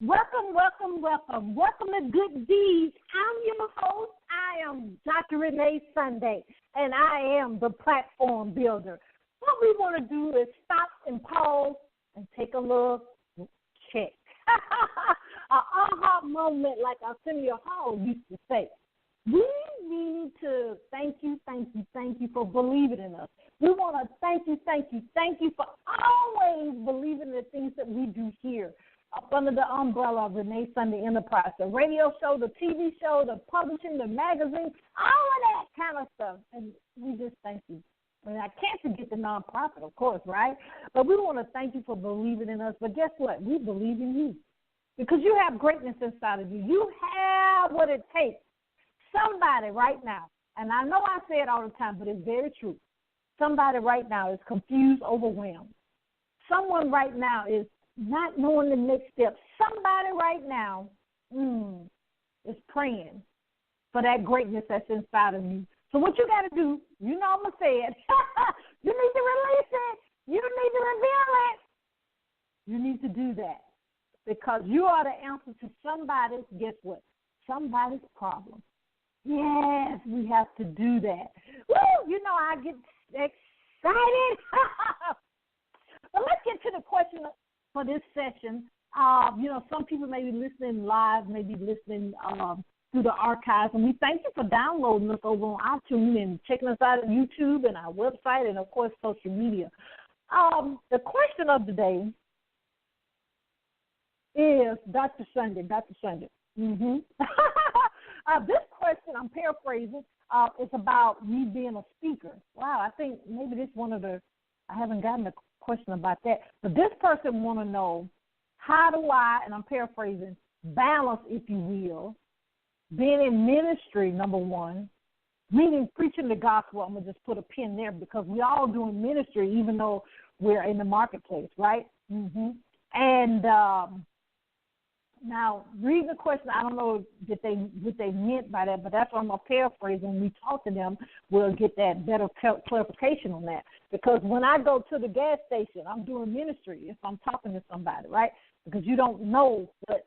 Welcome, welcome, welcome. Welcome to Good Deeds. I'm your host. I am Dr. Renee Sunday, and I am the platform builder. What we want to do is stop and pause and take a little check. An aha moment, like Arsenio Hall used to say. We need to thank you for believing in us. We want to thank you for always believing in the things that we do here up under the umbrella of Renee Sunday Enterprise, the radio show, the TV show, the publishing, the magazine, all of that kind of stuff. And we just thank you. And I can't forget the nonprofit, of course, right? But we want to thank you for believing in us. But guess what? We believe in you because you have greatness inside of you. You have what it takes. Somebody right now, and I know I say it all the time, but it's very true. Somebody right now is confused, overwhelmed. Someone right now is not knowing the next step. Somebody right now is praying for that greatness that's inside of you. So what you got to do, you know I'm going to say it, you need to release it. You need to reveal it. You need to do that because you are the answer to somebody's, guess what, somebody's problem. Yes, we have to do that. Woo, you know I get excited. But let's get to the question for this session. Some people may be listening live, maybe listening through the archives, and we thank you for downloading us over on iTunes and checking us out on YouTube and our website and, of course, social media. The question of the day is Dr. Sunday. This question, I'm paraphrasing, it's about me being a speaker. Wow, I think maybe this one of the, I haven't gotten a question about that. But this person want to know, how do I, and I'm paraphrasing, balance, if you will, being in ministry, number one, meaning preaching the gospel. I'm going to just put a pin there because we all doing ministry even though we're in the marketplace, right? And now, reading the question, I don't know what they meant by that, but that's what I'm going to paraphrase. When we talk to them, we'll get that better clarification on that. Because when I go to the gas station, I'm doing ministry if I'm talking to somebody, right? Because you don't know what's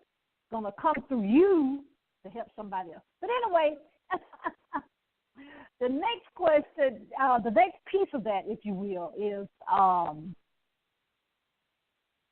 going to come through you to help somebody else. But anyway, the next question, the next piece of that, if you will, is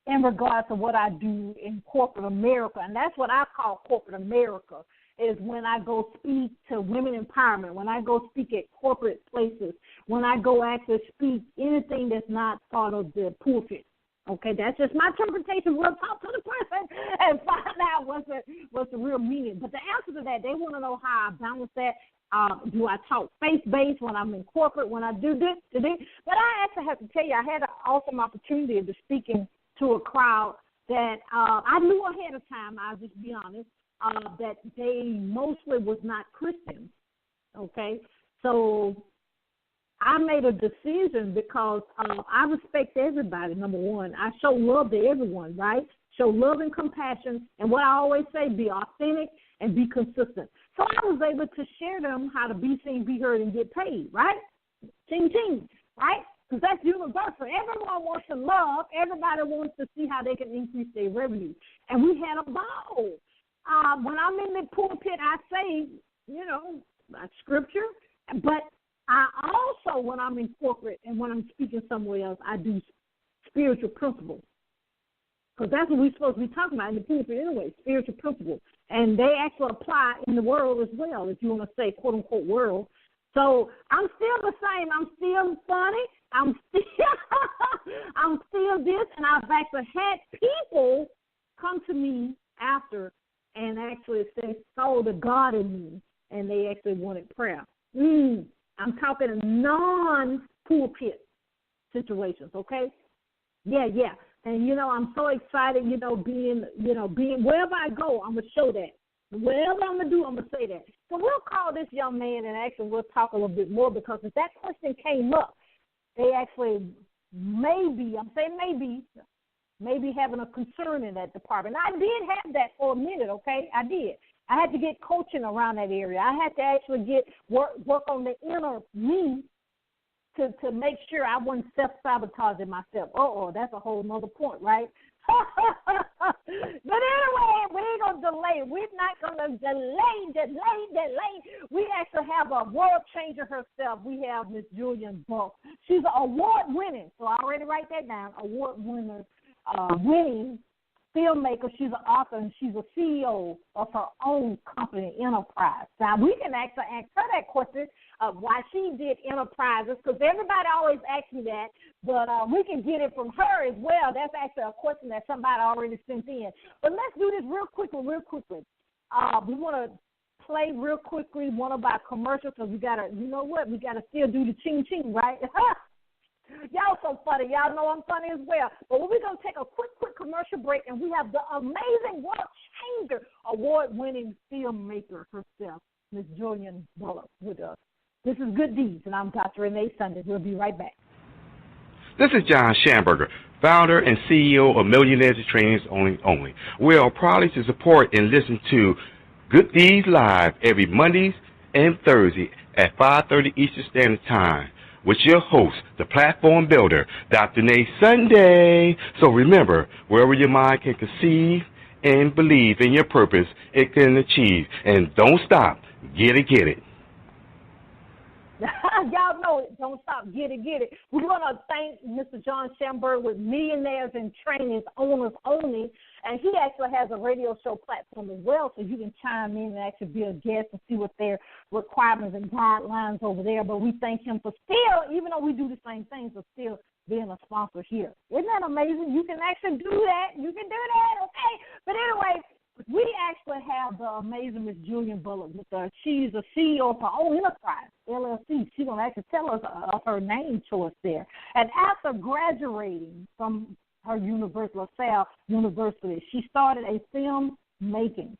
in regards to what I do in corporate America, and that's what I call corporate America, is when I go speak to women empowerment, when I go speak at corporate places, when I go actually speak anything that's not part of the pulpit. Okay, that's just my interpretation. We'll talk to the person and find out what's the real meaning. But the answer to that, they want to know how I balance that. Do I talk faith-based when I'm in corporate, when I do this, But I actually have to tell you, I had an awesome opportunity of speaking to a crowd that I knew ahead of time, I'll just be honest, that they mostly was not Christians, okay? So I made a decision because I respect everybody, number one. I show love to everyone, right? Show love and compassion, and what I always say, be authentic and be consistent. So I was able to share them how to be seen, be heard, and get paid, right? Ching, ching, right? Because that's universal. Everyone wants to love. Everybody wants to see how they can increase their revenue. And we had a ball. When I'm in the pulpit, I say, scripture. But I also, when I'm in corporate and when I'm speaking somewhere else, I do spiritual principles. Because that's what we're supposed to be talking about in the pulpit anyway, spiritual principles. And they actually apply in the world as well, if you want to say, quote-unquote, world. So I'm still the same. I'm still funny. I'm still this, and I've actually had people come to me after and actually say, saw the God in me, and they actually wanted prayer. I'm talking non-pulpit situations, okay? Yeah. And, I'm so excited, being wherever I go, I'm going to show that. Whatever I'm going to do, I'm going to say that. So we'll call this young man, and actually we'll talk a little bit more, because if that question came up, they actually maybe having a concern in that department. I did have that for a minute, okay? I did. I had to get coaching around that area. I had to actually work on the inner me to make sure I wasn't self-sabotaging myself. That's a whole nother point, right? But anyway, we're not going to delay. We actually have a world changer herself. We have Miss Jillian Bullock. She's an award-winning, so I already write that down, award-winning filmmaker. She's an author, and she's a CEO of her own company, Enterprise. Now, we can actually ask her that question of why she did Enterprises, because everybody always asks me that, but we can get it from her as well. That's actually a question that somebody already sent in. But let's do this real quickly. We want to play real quickly one of our commercials, because we got to, you know what, we got to still do the ching-ching, right? Y'all so funny. Y'all know I'm funny as well. But we're going to take a quick commercial break, and we have the amazing world changer, award-winning filmmaker herself, Miss Jillian Bullock, with us. This is Good Deeds, and I'm Dr. Renee Sunday. We'll be right back. This is John Schamberger, founder and CEO of Millionaires Trainings Only. We are proud to support and listen to Good Deeds Live every Mondays and Thursday at 5:30 Eastern Standard Time with your host, the platform builder, Dr. Renee Sunday. So remember, wherever your mind can conceive and believe in your purpose, it can achieve. And don't stop. Get it. Y'all know it. Don't stop. Get it. We want to thank Mr. John Schamberger with Millionaires in Trainings Owners Only, and he actually has a radio show platform as well, so you can chime in and actually be a guest and see what their requirements and guidelines over there. But we thank him for still, even though we do the same things, for still being a sponsor here. Isn't that amazing? You can actually do that. Okay? But anyway, we actually have the amazing Miss Jillian Bullock with us. She's a CEO of her own enterprise, LLC. She's going to actually tell us of her name choice there. And after graduating from her university, Salle University, she started a filmmaking.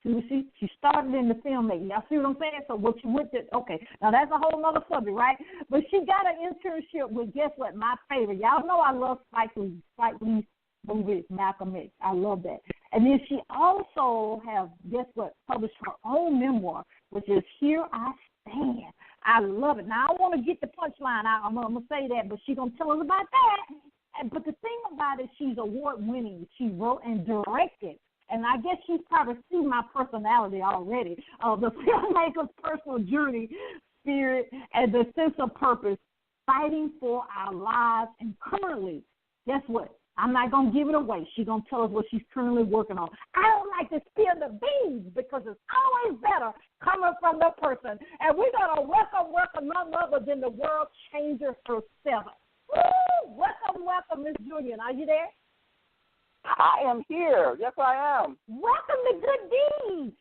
She started in the filmmaking. Y'all see what I'm saying? So what you went to, okay, now that's a whole other subject, right? But she got an internship with, guess what, my favorite. Y'all know I love Spike Lee's movie, Malcolm X. I love that. And then she also have, guess what, published her own memoir, which is Here I Stand. I love it. Now, I want to get the punchline out. I'm going to say that, but she's going to tell us about that. But the thing about it, she's award-winning. She wrote and directed. And I guess she's probably seen my personality already, the filmmaker's personal journey, spirit, and the sense of purpose, fighting for our lives. And currently, guess what? I'm not going to give it away. She's going to tell us what she's currently working on. I don't like to spill the beans because it's always better coming from the person. And we're going to welcome none other than the world changer herself. Woo! Welcome, Miss Jillian. Are you there? I am here. Yes, I am. Welcome to Good Deeds.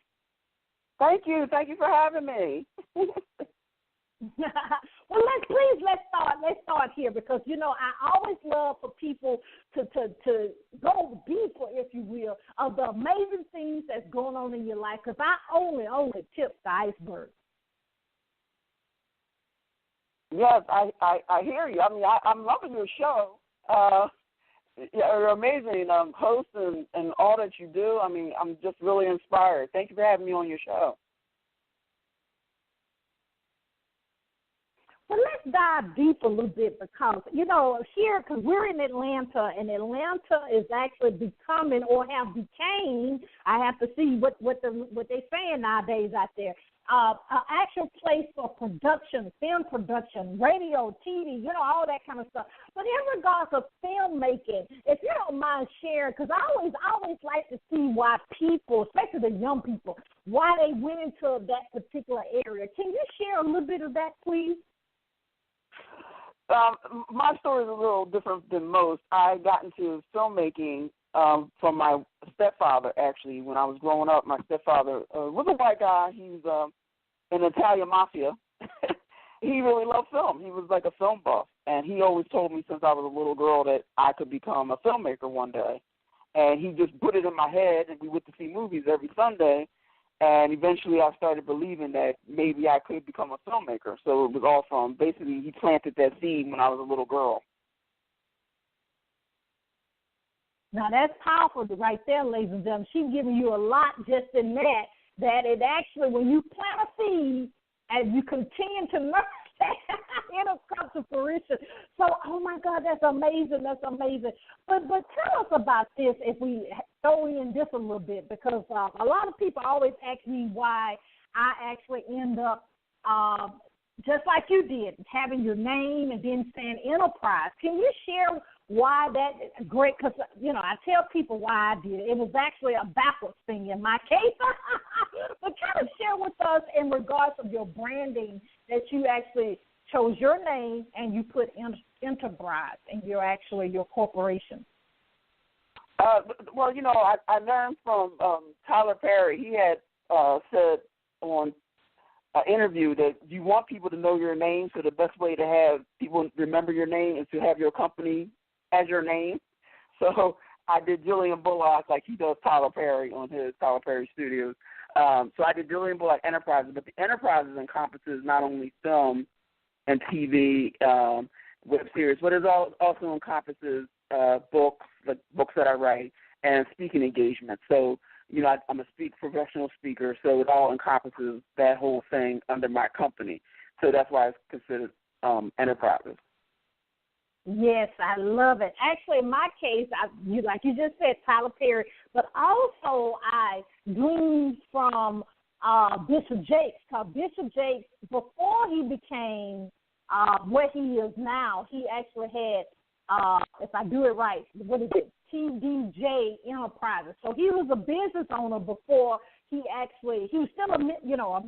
Thank you. Thank you for having me. Well, let's start here because, you know, I always love for people to go deeper, if you will, of the amazing things that's going on in your life because I only tip the iceberg. Yes, I hear you. I mean, I'm loving your show. You're amazing host and all that you do. I mean, I'm just really inspired. Thank you for having me on your show. Well, let's dive deep a little bit because, you know, here, because we're in Atlanta, and Atlanta is actually becoming or have became, I have to see what they're saying nowadays out there, an actual place for production, film production, radio, TV, you know, all that kind of stuff. But in regards to filmmaking, if you don't mind sharing, because I always like to see why people, especially the young people, why they went into that particular area. Can you share a little bit of that, please? My story is a little different than most. I got into filmmaking from my stepfather, actually. When I was growing up, my stepfather was a white guy. He's in the Italian Mafia. He really loved film. He was like a film buff. And he always told me since I was a little girl that I could become a filmmaker one day. And he just put it in my head, and we went to see movies every Sunday. And eventually I started believing that maybe I could become a filmmaker. So it was all from, basically, he planted that seed when I was a little girl. Now, that's powerful right there, ladies and gentlemen. She's giving you a lot just in that it actually, when you plant a seed and you continue to nurture It'll come to fruition. So, oh my God, that's amazing. That's amazing. But tell us about this if we throw in this a little bit, because a lot of people always ask me why I actually end up just like you did, having your name and then saying enterprise. Can you share why that great? Because, you know, I tell people why I did it. It was actually a backwards thing in my case. But kind of share with us in regards of your branding that you actually chose your name and you put enterprise in your corporation. Well, you know, I learned from Tyler Perry. He had said on an interview that you want people to know your name, so the best way to have people remember your name is to have your company as your name. So I did Jillian Bullock, like he does Tyler Perry on his Tyler Perry Studios. So I did Jillian Bullock Enterprises, but the Enterprises encompasses not only film and TV, web series, but it also encompasses books, like books that I write, and speaking engagements. So, you know, I'm a professional speaker, so it all encompasses that whole thing under my company. So that's why it's considered enterprises. Yes, I love it. Actually, in my case, like you just said, Tyler Perry, but also I gleaned from Bishop Jakes, because Bishop Jakes, before he became what he is now, he actually had, if I do it right, what is it, TDJ Enterprises. So he was a business owner before he was still a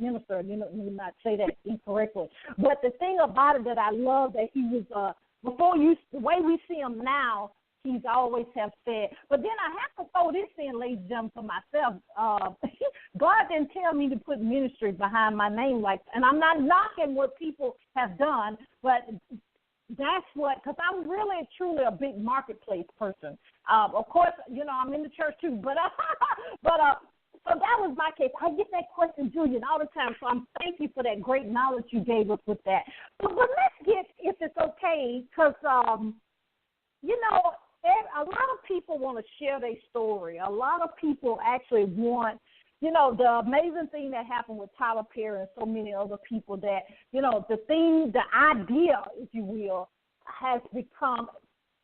minister. You know, let me not say that incorrectly. But the thing about it that I love that he was, the way we see him now, he's always have said. But then I have to throw this in, ladies and gentlemen, for myself. God didn't tell me to put ministry behind my name, and I'm not knocking what people have done, but that's because I'm really, truly a big marketplace person. Of course, you know, I'm in the church too, but so that was my case. I get that question, Julian, all the time, so I'm thank you for that great knowledge you gave us with that. But let's get, if it's okay, because, you know, a lot of people want to share their story. A lot of people actually want, you know, the amazing thing that happened with Tyler Perry and so many other people that, you know, the idea, if you will, has become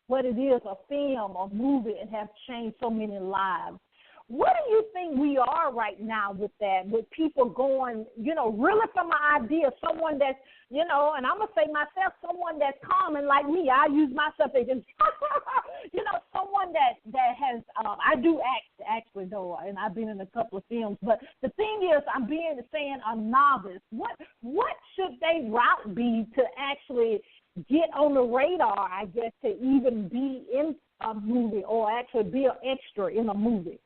what it is, a film, a movie, and have changed so many lives. What do you think we are right now with that, with people going, you know, really from an idea, someone that's, you know, and I'm going to say myself, someone that's common like me. I use myself as, you know, someone that has, I do act, actually, though, and I've been in a couple of films. But the thing is, I'm saying a novice. What should their route be to actually get on the radar, I guess, to even be in a movie or actually be an extra in a movie?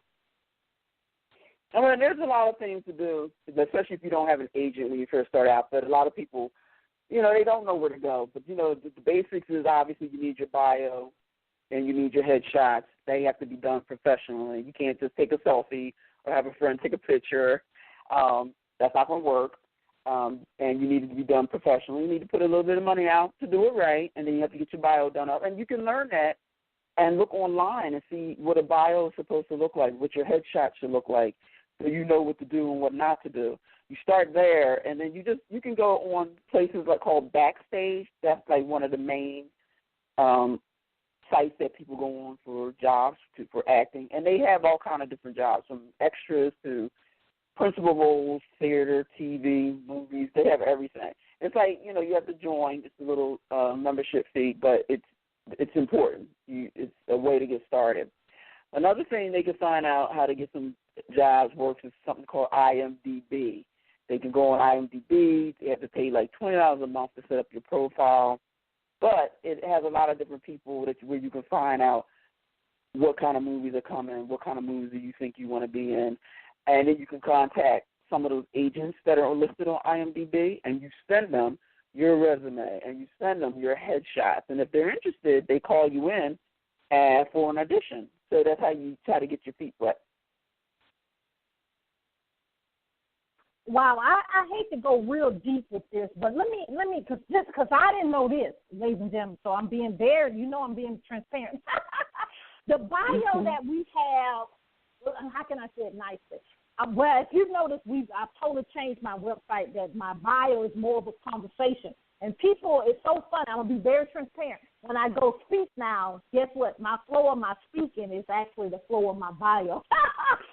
I mean, there's a lot of things to do, especially if you don't have an agent when you first start out. But a lot of people, you know, they don't know where to go. But, you know, the basics is obviously you need your bio and you need your headshots. They have to be done professionally. You can't just take a selfie or have a friend take a picture. That's not going to work. And you need it to be done professionally. You need to put a little bit of money out to do it right, and then you have to get your bio done up. And you can learn that and look online and see what a bio is supposed to look like, what your headshot should look like, so you know what to do and what not to do. You start there, and then you can go on places like called Backstage. That's like one of the main sites that people go on for jobs, for acting, and they have all kind of different jobs, from extras to principal roles, theater, TV, movies. They have everything. It's like, you know, you have to join. It's a little membership fee, but it's important. It's a way to get started. Another thing they can find out how to get some jobs works is something called IMDb. They can go on IMDb. They have to pay like $20 a month to set up your profile. But it has a lot of different people where you can find out what kind of movies are coming, what kind of movies do you think you want to be in. And then you can contact some of those agents that are listed on IMDb, and you send them your resume and you send them your headshots. And if they're interested, they call you in for an audition. So that's how you try to get your feet wet. Wow, I hate to go real deep with this, but let me, because I didn't know this, ladies and gentlemen. So I'm being I'm being transparent. The bio that we have, how can I say it nicely? Well, if you've noticed, I've totally changed my website. That my bio is more of a conversation. And people, it's so funny. I'm going to be very transparent. When I go speak now, guess what? My flow of my speaking is actually the flow of my bio.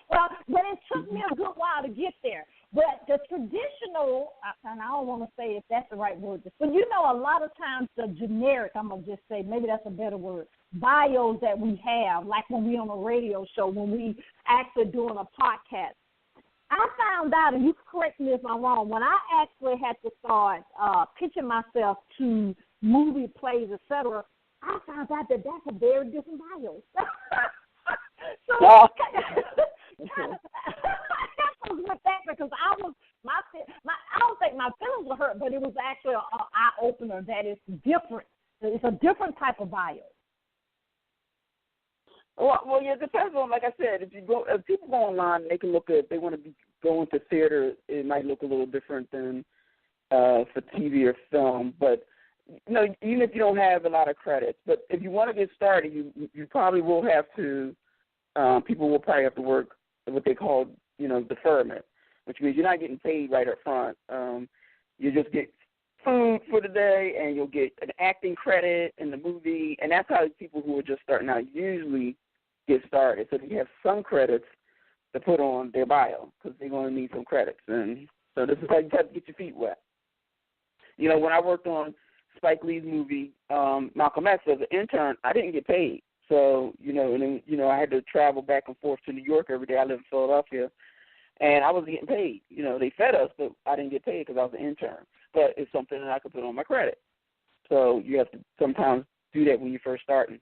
Well, but it took me a good while to get there. But the traditional, and I don't want to say if that's the right word, but you know, a lot of times the generic, I'm going to just say, maybe that's a better word, bios that we have, like when we on a radio show, when we actually doing a podcast. I found out, and you correct me if I'm wrong, when I actually had to start pitching myself to movie, plays, etc., I found out that that's a very different bio. So kind of with that, because I don't think my feelings were hurt, but it was actually an eye opener that it's different. It's a different type of bio. Well, yeah, it depends on, like I said, if people go online, they can look at, if they want to be going to theater, it might look a little different than for TV or film. But, you know, even if you don't have a lot of credits, but if you want to get started, you probably will have to, people will probably have to work what they call, you know, deferment, which means you're not getting paid right up front. You just get food for the day, and you'll get an acting credit in the movie, and that's how people who are just starting out usually get started. So you have some credits to put on their bio because they're going to need some credits, and so this is how you have to get your feet wet. You know, when I worked on Spike Lee's movie Malcolm X as an intern, I didn't get paid. So, you know, and then, you know, I had to travel back and forth to New York every day. I live in Philadelphia, and I wasn't getting paid. You know, they fed us, but I didn't get paid because I was an intern. But it's something that I could put on my credit. So you have to sometimes do that when you're first starting.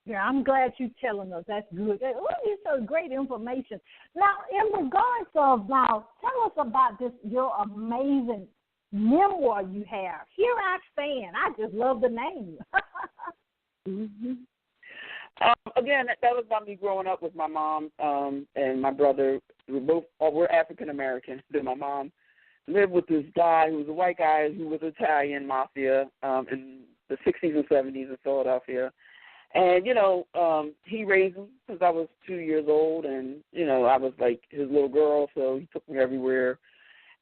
Yeah, I'm glad you're telling us. That's good. Oh, it's so great information. Now, in regards of tell us about your amazing memoir you have. Here I Stand. I just love the name. Mm-hmm. Again, that was about me growing up with my mom and my brother. We're African American. Then my mom lived with this guy who was a white guy who was Italian Mafia in the 60s and 70s in Philadelphia. And, you know, he raised me since I was 2 years old, and, you know, I was like his little girl, so he took me everywhere.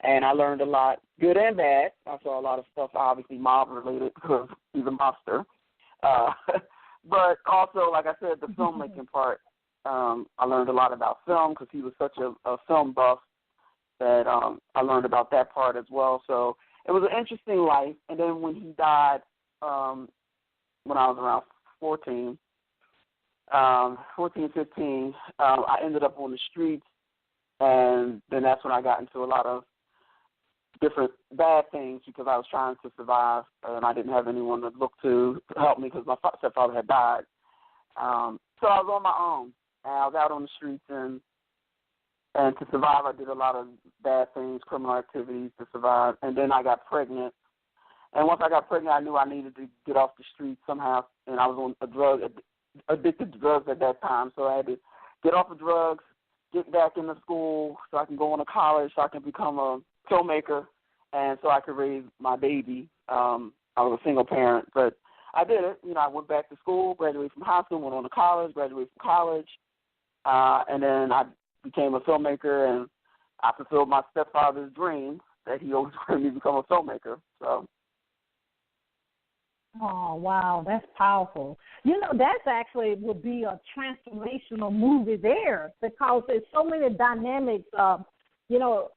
And I learned a lot, good and bad. I saw a lot of stuff, obviously mob-related, because he's a mobster. But also, like I said, the filmmaking part, I learned a lot about film because he was such a film buff that I learned about that part as well. So it was an interesting life. And then when he died, when I was around 14, 15, I ended up on the streets, and then that's when I got into a lot of different bad things because I was trying to survive, and I didn't have anyone to look to help me because my stepfather had died. So I was on my own, and I was out on the streets, and to survive, I did a lot of bad things, criminal activities to survive, and then I got pregnant. And once I got pregnant, I knew I needed to get off the streets somehow, and I was on addicted to drugs at that time, so I had to get off the drugs, get back into school so I can go on to college, so I can become a filmmaker, and so I could raise my baby. I was a single parent, but I did it. You know, I went back to school, graduated from high school, went on to college, graduated from college, and then I became a filmmaker, and I fulfilled my stepfather's dream that he always wanted me to become a filmmaker. So. Oh, wow, that's powerful. You know, that's actually would be a transformational movie there because there's so many dynamics. You know,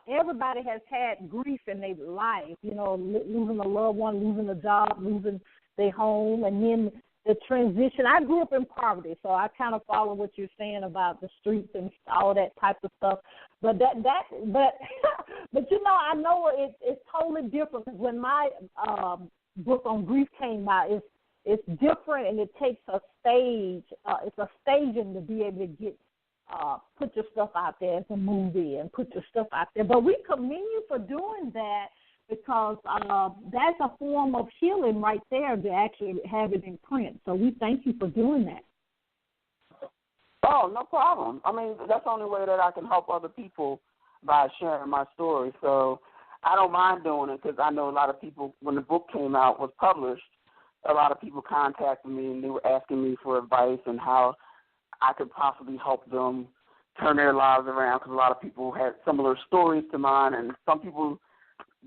everybody has had grief in their life, you know, losing a loved one, losing a job, losing their home, and then the transition. I grew up in poverty, so I kind of follow what you're saying about the streets and all that type of stuff. But but you know, I know it's totally different because when my book on grief came out, it's different, and it takes a stage. It's a staging to be able to get put your stuff out there as a movie and put your stuff out there. But we commend you for doing that because that's a form of healing right there to actually have it in print. So we thank you for doing that. Oh, no problem. I mean, that's the only way that I can help other people by sharing my story. So I don't mind doing it because I know a lot of people, when the book was published, a lot of people contacted me and they were asking me for advice and how I could possibly help them turn their lives around because a lot of people had similar stories to mine, and some people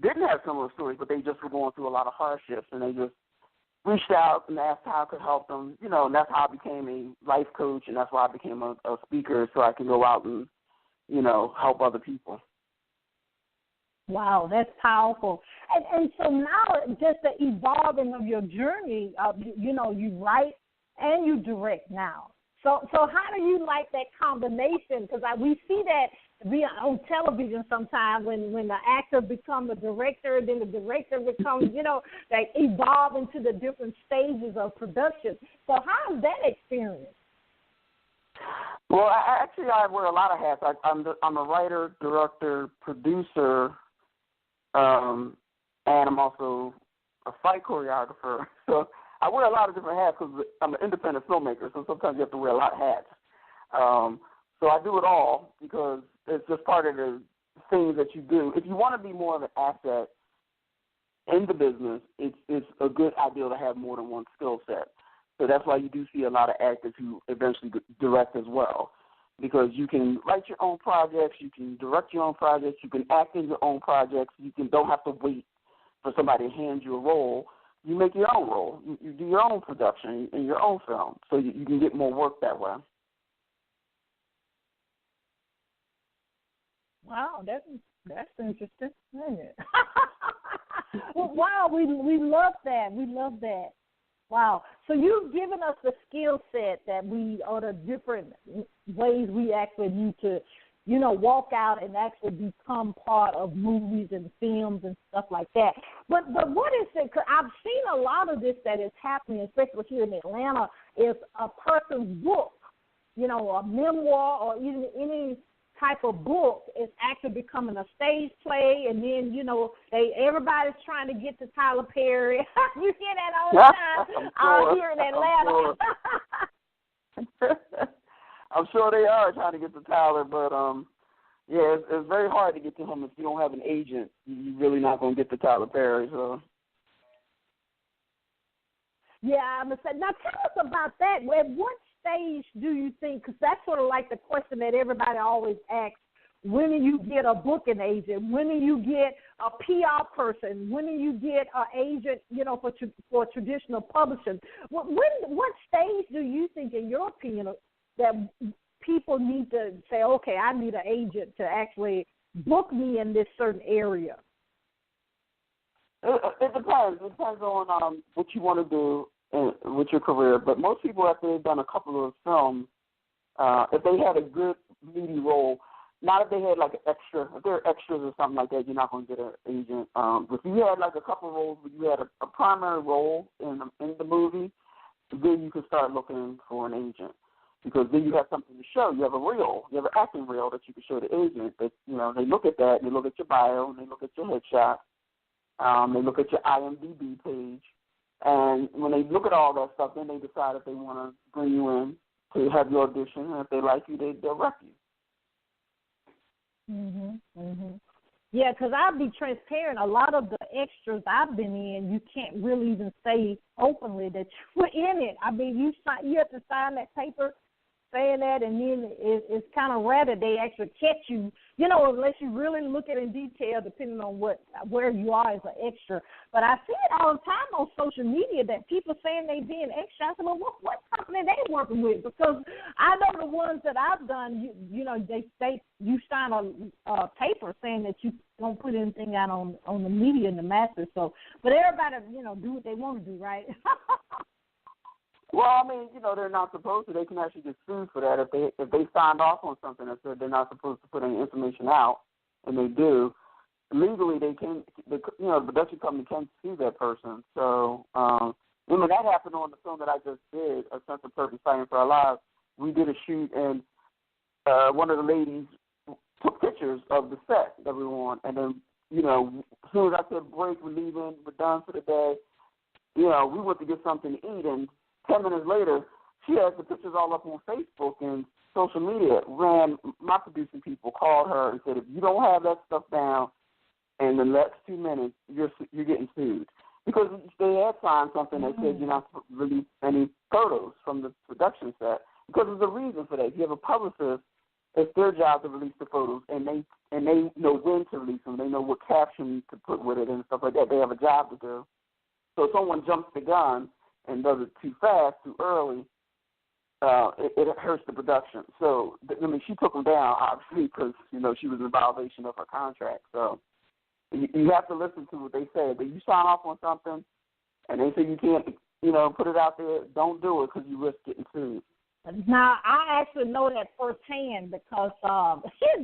didn't have similar stories, but they just were going through a lot of hardships, and they just reached out and asked how I could help them, and that's how I became a life coach, and that's why I became a speaker, so I can go out and, help other people. Wow, that's powerful. And so now just the evolving of your journey, you write and you direct now. So how do you like that combination? Because we see that on television sometimes when the actor becomes a director, then the director becomes, they evolve into the different stages of production. So how is that experience? Well, I wear a lot of hats. I'm a writer, director, producer, and I'm also a fight choreographer. So I wear a lot of different hats because I'm an independent filmmaker, so sometimes you have to wear a lot of hats. So I do it all because it's just part of the things that you do. If you want to be more of an asset in the business, it's a good idea to have more than one skill set. So that's why you do see a lot of actors who eventually direct as well, because you can write your own projects, you can direct your own projects, you can act in your own projects. Don't have to wait for somebody to hand you a role. You make your own role. You do your own production and your own film, so you can get more work that way. Wow, that's interesting, isn't it? Well, wow, we love that. We love that. Wow. So you've given us the skill set that or the different ways we actually need to, walk out and actually become part of movies and films and stuff like that. But what is it? Cause I've seen a lot of this that is happening, especially here in Atlanta, is a person's book, a memoir or even any type of book is actually becoming a stage play, and then everybody's trying to get to Tyler Perry. You hear that all the time out here in Atlanta. I'm sure they are trying to get to Tyler, but it's very hard to get to him if you don't have an agent. You're really not going to get to Tyler Perry. So. Yeah, I'm gonna say. Now tell us about that. At what stage do you think? Because that's sort of like the question that everybody always asks: when do you get a booking agent? When do you get a PR person? When do you get an agent? For traditional publishing. What stage do you think, in your opinion, that people need to say, okay, I need an agent to actually book me in this certain area? It depends. It depends on what you want to do with your career. But most people, after they've done a couple of films, if they had a good meaty role, not if they had like an extra, if they're extras or something like that, you're not going to get an agent. If you had like a couple of roles where you had a primary role in the movie, then you can start looking for an agent. Because then you have something to show. You have a reel. You have an acting reel that you can show the agent. That they look at that, and they look at your bio, and they look at your headshot. They look at your IMDb page, and when they look at all that stuff, then they decide if they want to bring you in to have your audition, and if they like you, they'll rep you. Yeah, because I'll be transparent. A lot of the extras I've been in, you can't really even say openly that you were in it. I mean, you have to sign that paper saying that, and then it's kind of rare that they actually catch you, unless you really look at it in detail, depending on where you are as an extra. But I see it all the time on social media that people saying they being extra. I said, well, what company they working with? Because I know the ones that I've done, they state you sign a paper saying that you don't put anything out on the media and the masses. So, but everybody, do what they want to do, right? Well, I mean, they're not supposed to. They can actually get sued for that if they signed off on something that said they're not supposed to put any information out, and they do. Legally, they can. The production company can sue that person. So, that happened on the film that I just did, A Sense of Purpose, Fighting for Our Lives. We did a shoot, and one of the ladies took pictures of the set that we were on, and then, as soon as I said break, we're leaving, we're done for the day. We went to get something to eat, and 10 minutes later, she has the pictures all up on Facebook and social media. My producing people called her and said, if you don't have that stuff down in the next 2 minutes, you're getting sued. Because they had signed something that said you're not supposed to release any photos from the production set. Because there's a reason for that. If you have a publicist, It's their job to release the photos, and they know when to release them. They know what caption to put with it and stuff like that. They have a job to do. So if someone jumps the gun and does it too fast, too early, it hurts the production. So, I mean, she took them down, obviously, because, you know, she was in violation of her contract. So you have to listen to what they say. But you sign off on something, and they say you can't, you know, put it out there, don't do it because you risk getting sued. Now, I actually know that firsthand because,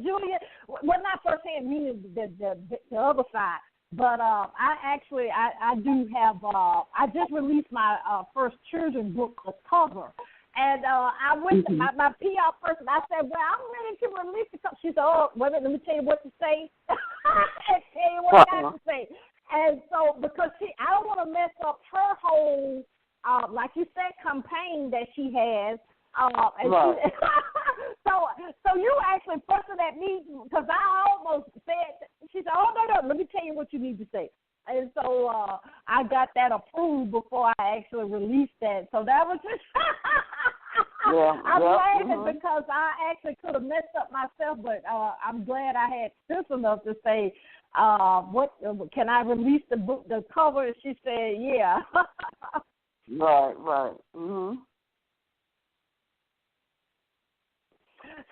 Julia, well, not firsthand, meaning the other side, but I do have, I just released my first children's book, The Cover, and I went to my PR person, I said, well, I'm ready to release the cover. She said, oh, wait a minute, let me tell you what to say, and tell you what I have to say. And so, because I don't want to mess up her whole, like you said, campaign that she has. And right. so you actually fussing at me because I almost said, she said, oh, no, let me tell you what you need to say. And so I got that approved before I actually released that. So that was just, I'm laughing because I actually could have messed up myself, but I'm glad I had sense enough to say, what can I release the book, the cover? And she said, yeah. Right. Mm-hmm.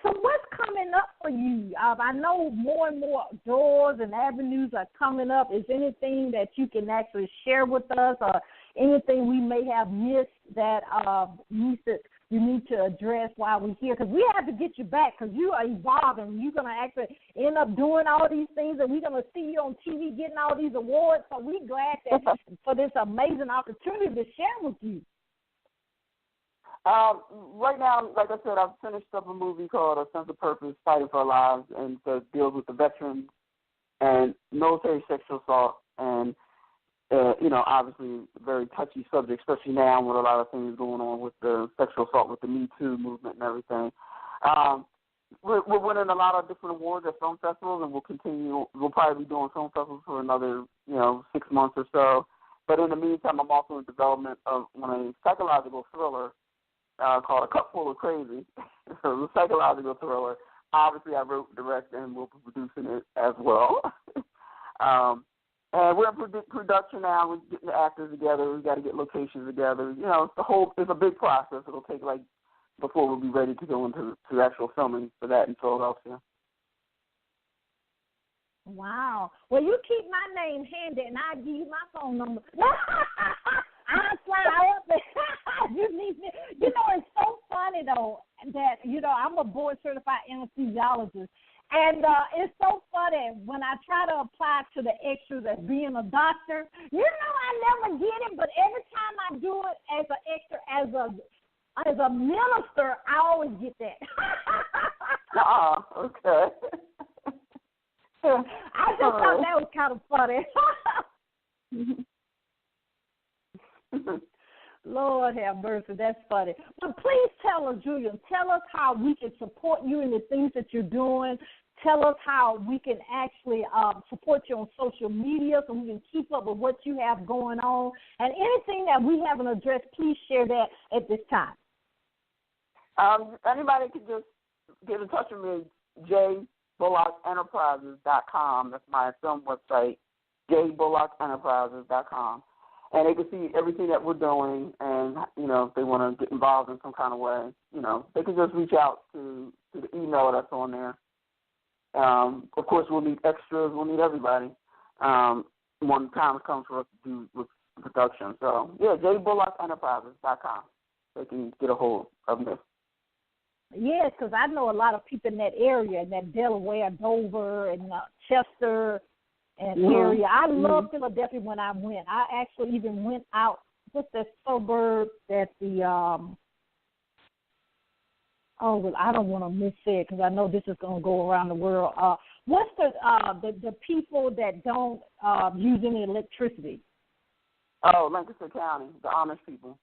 So what's coming up for you? I know more and more doors and avenues are coming up. Is anything that you can actually share with us or anything we may have missed that you need to address while we're here? Because we have to get you back because you are evolving. You're going to actually end up doing all these things, and we're going to see you on TV getting all these awards. So we're glad that for this amazing opportunity to share with you. Right now, like I said, I've finished up a movie called A Sense of Purpose, Fighting for Our Lives, and it deals with the veterans and military sexual assault, and, you know, obviously a very touchy subject, especially now with a lot of things going on with the sexual assault, with the Me Too movement and everything. We're winning a lot of different awards at film festivals, and we'll probably be doing film festivals for another, 6 months or so. But in the meantime, I'm also in development of a psychological thriller called A Cup Full of Crazy. So it's a psychological thriller. Obviously, I wrote, direct, and will be producing it as well. And we're in production now. We're getting the actors together. We've got to get locations together. It's a big process. It'll take, before we'll be ready to go into actual filming for that in Philadelphia. Wow. Well, you keep my name handy, and I'll give you my phone number. I'll fly up there. It's so funny, though, that, I'm a board-certified anesthesiologist. And it's so funny when I try to apply to the extras as being a doctor. I never get it, but every time I do it as an extra, as a minister, I always get that. Okay. I just thought that was kind of funny. Lord have mercy, that's funny. But please tell us, Julian, tell us how we can support you in the things that you're doing. Tell us how we can actually support you on social media so we can keep up with what you have going on. And anything that we haven't addressed, please share that at this time. Anybody can just get in touch with me, jbullockenterprises.com. That's my film website, jbullockenterprises.com. And they can see everything that we're doing, and, if they want to get involved in some kind of way, they can just reach out to the email that's on there. Of course, we'll need extras. We'll need everybody when time comes for us to do with production. So, yeah, jbullockenterprises.com. They can get a hold of me. Yes, because I know a lot of people in that area, in that Delaware, Dover, and Chester area. I love Philadelphia when I went. I actually even went out with the suburb that I don't want to miss it because I know this is going to go around the world. What's the people that don't use any electricity? Oh, Lancaster County, the Amish people.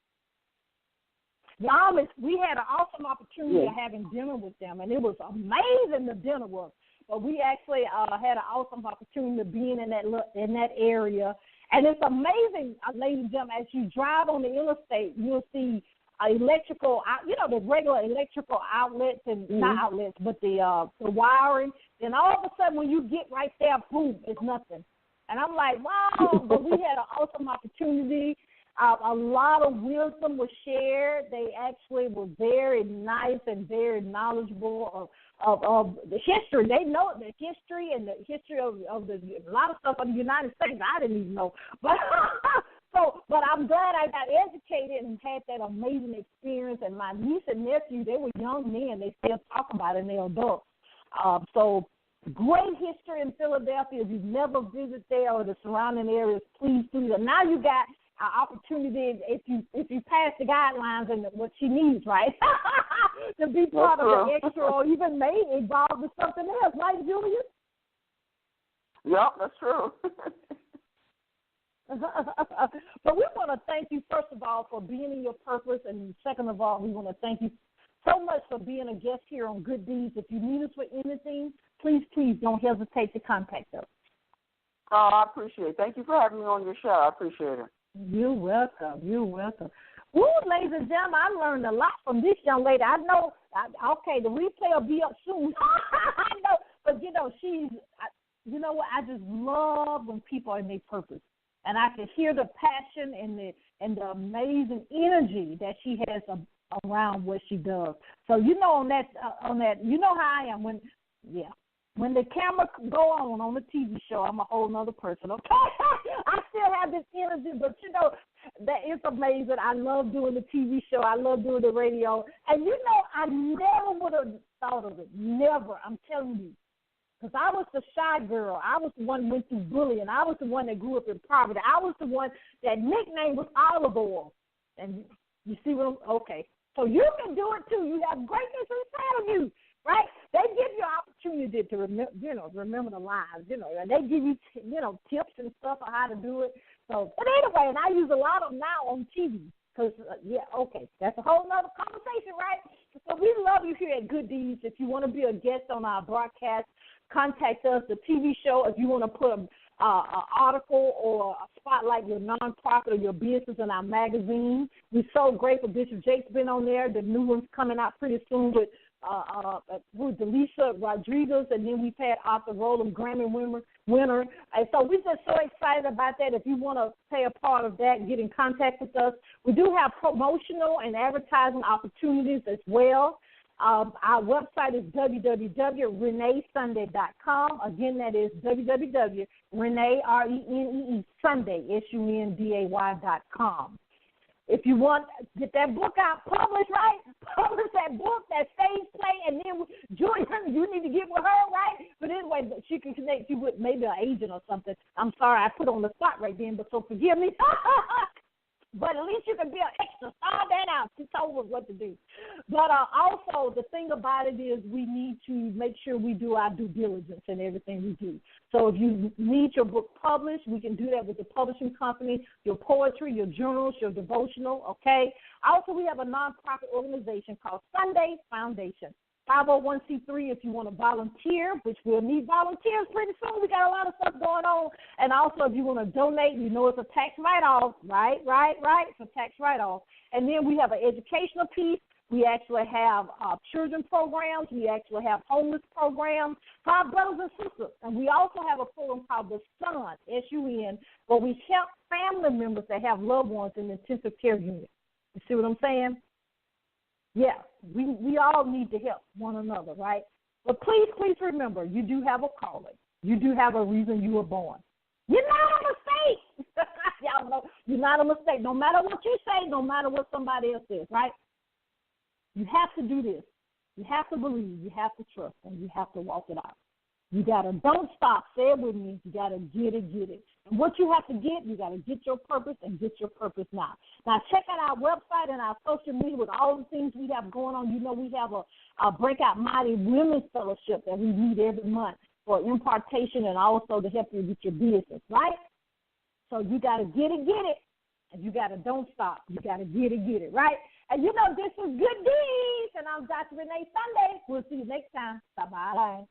The Amish, we had an awesome opportunity of having dinner with them, and it was amazing, the dinner was. But we actually had an awesome opportunity of being in that area. And it's amazing, ladies and gentlemen, as you drive on the interstate, you'll see electrical, the regular electrical outlets and not outlets, but the wiring. Then all of a sudden, when you get right there, boom, it's nothing. And I'm like, wow, but we had an awesome opportunity. A lot of wisdom was shared. They actually were very nice and very knowledgeable of the history. They know the history and the history of a lot of stuff of the United States I didn't even know. But but I'm glad I got educated and had that amazing experience. And my niece and nephew, they were young men. They still talk about it, and they're adults. So great history in Philadelphia. If you've never visited there or the surrounding areas, please do. And now you got an opportunity if you pass the guidelines and what she needs, right, to be part of the extra or even may involved with something else, right, Julian? Yep, that's true. But we want to thank you, first of all, for being in your purpose, and second of all, we want to thank you so much for being a guest here on Good Deeds. If you need us for anything, please don't hesitate to contact us. Oh, I appreciate it. Thank you for having me on your show. I appreciate it. You're welcome. You're welcome. Woo, ladies and gentlemen, I learned a lot from this young lady. I know, the replay will be up soon. I know, but, you know what, I just love when people are in their purpose. And I can hear the passion and the amazing energy that she has around what she does. So on that, you know how I am when the camera go on the TV show, I'm a whole nother person. Okay, I still have this energy, but that is amazing. I love doing the TV show. I love doing the radio, and I never would have thought of it. Never. I'm telling you. Because I was the shy girl. I was the one who went through bullying. I was the one that grew up in poverty. I was the one that nickname was olive oil. And you see okay. So you can do it too. You have greatness inside of you, right? They give you an opportunity to remember the lines, and they give you, tips and stuff on how to do it. So, but anyway, and I use a lot of them now on TV. Because, that's a whole nother conversation, right? So we love you here at Good Deeds. If you want to be a guest on our broadcast, contact us, the TV show. If you want to put an article or a spotlight your nonprofit or your business in our magazine, we're so grateful. Bishop Jake's been on there. The new one's coming out pretty soon with Delisa Rodriguez, and then we've had Arthur Rowland, Grammy winner. And so we're just so excited about that. If you want to play a part of that, get in contact with us. We do have promotional and advertising opportunities as well. Our website is www.reneesunday.com. Again, that is www.renee, Sunday, SUNDAY.com. If you want to get that book out, publish that book, that stage play, and then Julian, you need to get with her, right? But anyway, she can connect you with maybe an agent or something. I'm sorry I put on the spot right then, but so forgive me. But at least you can be an extra. Start that out. She told us what to do. But also, the thing about it is we need to make sure we do our due diligence in everything we do. So if you need your book published, we can do that with the publishing company, your poetry, your journals, your devotional, okay? Also, we have a nonprofit organization called Sunday Foundation. 501c3 if you want to volunteer, which we'll need volunteers pretty soon. We got a lot of stuff going on. And also, if you want to donate, it's a tax write-off, right? It's a tax write-off. And then we have an educational piece. We actually have children programs. We actually have homeless programs for our brothers and sisters. And we also have a program called The Sun, S-U-N, where we help family members that have loved ones in intensive care units. You see what I'm saying? Yeah, we all need to help one another, right? But please remember, you do have a calling. You do have a reason you were born. You're not a mistake. Y'all know, you're not a mistake. No matter what you say, no matter what somebody else says, right? You have to do this. You have to believe. You have to trust, and you have to walk it out. You got to don't stop. Say it with me. You got to get it. And what you have to get, you got to get your purpose and get your purpose now. Now, check out our website and our social media with all the things we have going on. We have a Breakout Mighty Women's Fellowship that we meet every month for impartation and also to help you with your business, right? So you got to get it. And you got to don't stop. You got to get it, right? And this is Good Deeds. And I'm Dr. Renee Sunday. We'll see you next time. Bye-bye.